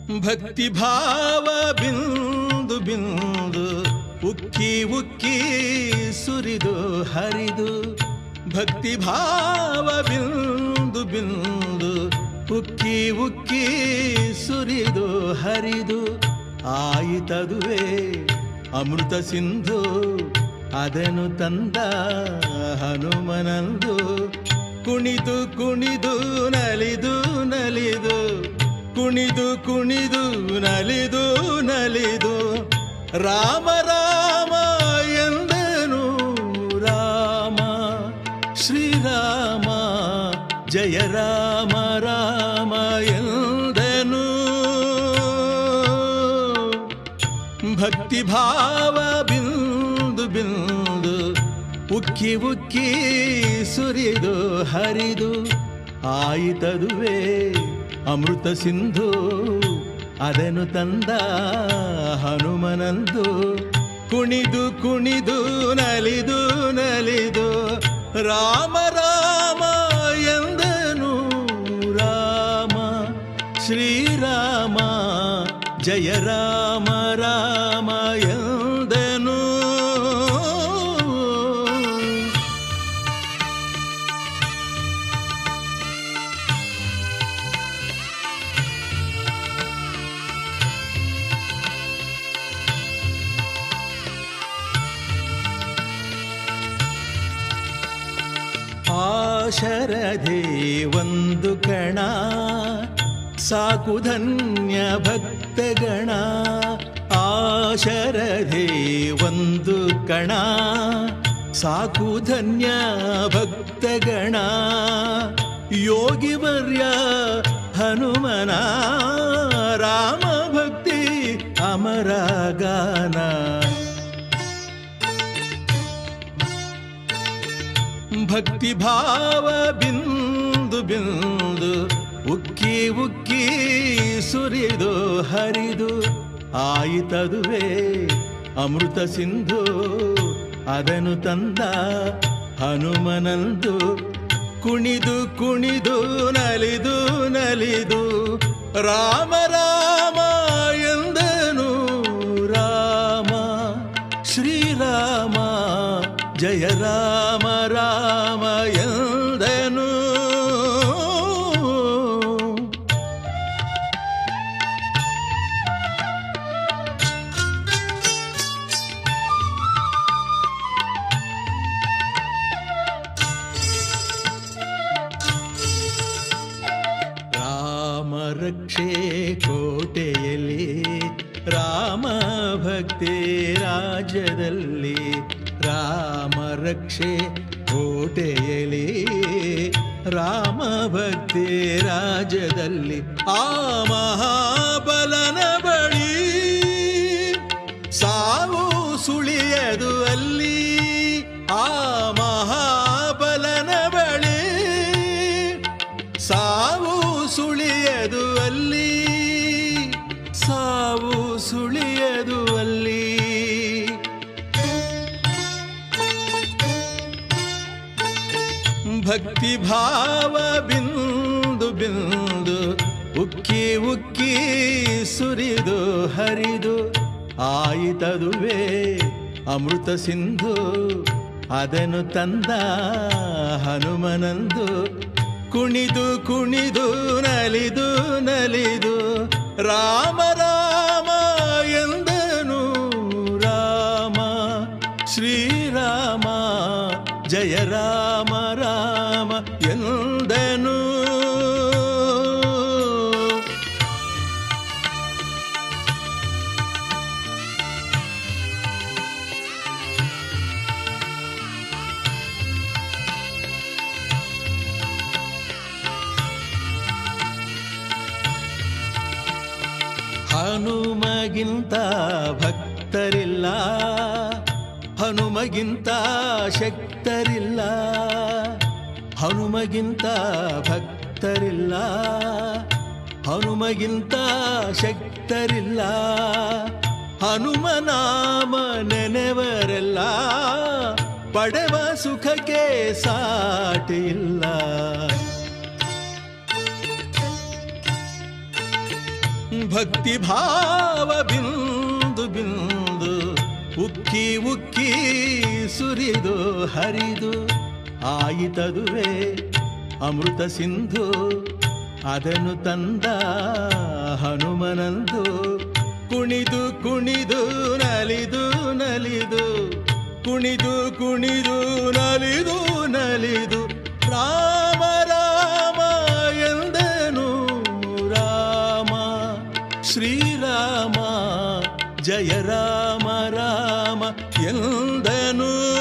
ಭಕ್ತಿ ಭಾವ ಬಿಂದು ಬಿಂದು ಉಕ್ಕಿ ಉಕ್ಕಿ ಸುರಿದು ಹರಿದು. ಭಕ್ತಿ ಭಾವ ಬಿಂದು ಬಿಂದು ಉಕ್ಕಿ ಉಕ್ಕಿ ಸುರಿದು ಹರಿದು. ಆಯಿತದುವೆ ಅಮೃತ ಸಿಂಧು ಅದನ್ನು ತಂದ ಹನುಮನಂದು. ಕುಣಿದು ಕುಣಿದು ನಲಿದು ನಲಿದು ಕುಣಿದು ಕುಣಿದು ನಲಿದು ನಲಿದು ರಾಮ ರಾಮ ಎಂದನು. ರಾಮ ಶ್ರೀರಾಮ ಜಯ ರಾಮ ರಾಮ ಎಂದನು. ಭಕ್ತಿ ಭಾವ ಬಿಂದು ಬಿಂದು ಉಕ್ಕಿ ಉಕ್ಕಿ ಸುರಿದು ಹರಿದು. ಆಯಿತದುವೆ ಅಮೃತ ಸಿಂಧು ಅದನ್ನು ತಂದ ಹನುಮನಂದು. ಕುಣಿದು ಕುಣಿದು ನಲಿದು ನಲಿದು ರಾಮ ರಾಮ ಎಂದನು. ರಾಮ ಶ್ರೀರಾಮ ಜಯ ರಾಮ ರಾಮ ಎಂದನು. ಆಶರಧೆ ಒಂದು ಕಣ ಸಾಕು ಧನ್ಯ ಭಕ್ತಗಣ. ಆಶರಧೆ ಒಂದು ಕಣ ಸಾಕು ಧನ್ಯ ಭಕ್ತಗಣ. ಯೋಗಿವರ್ಯ ಹನುಮನ ರಾಮ ಭಕ್ತಿ ಅಮರ ಗಾನ. ಭಕ್ತಿ ಭಾವ ಬಿಂದು ಬಿಂದು ಉಕ್ಕಿ ಉಕ್ಕಿ ಸುರಿದು ಹರಿದು. ಆಯಿತದುವೆ ಅಮೃತ ಸಿಂಧು ಅದನ್ನು ತಂದ ಹನುಮನಂದು. ಕುಣಿದು ಕುಣಿದು ನಲಿದು ನಲಿದು ರಾಮ ರಾಮ ಎಂದನು. ರಾಮ ಶ್ರೀರಾಮ ಜಯ ರಾಮ ರಾಮ ಎಂದನು. ರಾಮ ರಕ್ಷೆ ಕೋಟೆಯಲ್ಲಿ ರಾಮ ಭಕ್ತಿ ರಾಜ್ಯದಲ್ಲಿ. ರಾಮ ರಕ್ಷೆ ಕೋಟೆಯಲ್ಲಿ ರಾಮ ಭಕ್ತಿ ರಾಜ್ಯದಲ್ಲಿ. ಆ ಮಹಾಬಲನ ಬಳಿ ಸಾವು ಸುಳಿಯದು ಅಲ್ಲಿ. ಆ ಮಹಾಬಲನ ಬಳಿ ಸಾವು ಸುಳಿಯದು ಅಲ್ಲಿ. ಸಾವು ಸುಳಿಯದು ಅಲ್ಲಿ. ಭಕ್ತಿ ಭಾವ ಬಿಂದು ಬಿಂದು ಉಕ್ಕಿ ಉಕ್ಕಿ ಸುರಿದು ಹರಿದು. ಆಯಿತದುವೆ ಅಮೃತ ಸಿಂಧು ಅದನ್ನು ತಂದ ಹನುಮನಂದು. ಕುಣಿದು ಕುಣಿದು ನಲಿದು ನಲಿದು ರಾಮ ರಾಮ ಎಂದನು. ರಾಮ ಶ್ರೀರಾಮ ಜಯ ರಾಮ ರಾಮ ಎಂದನು. ಹನುಮಗಿಂತ ಭಕ್ತರಿಲ್ಲ, ಹನುಮಗಿಂತ ಶಕ್ತರಿಲ್ಲ. ಹನುಮಗಿಂತ ಭಕ್ತರಿಲ್ಲ, ಹನುಮಗಿಂತ ಶಕ್ತರಿಲ್ಲ. ಹನುಮನಾಮ ನೆನೆವರೆಲ್ಲ ಪಡೆವ ಸುಖಕ್ಕೆ ಸಾಟಿಲ್ಲ. ಭಕ್ತಿ ಭಾವ ಬಿಂದು ಬಿಂದು ಉಕ್ಕಿ ಉಕ್ಕಿ ಸುರಿದು ಹರಿದು ಆಯಿತದುವೆ ಅಮೃತ ಸಿಂಧು. ಅದನ್ನು ತಂದ ಹನುಮನಂದು ಕುಣಿದು ಕುಣಿದು ನಲಿದು ನಲಿದು ಕುಣಿದು ಕುಣಿದು ನಲಿದು ನಲಿದು ರಾಮ ರಾಮ ಎಂದನು ರಾಮ. ಶ್ರೀರಾಮ ಜಯ ರಾಮ ರಾಮ ಎಂದನು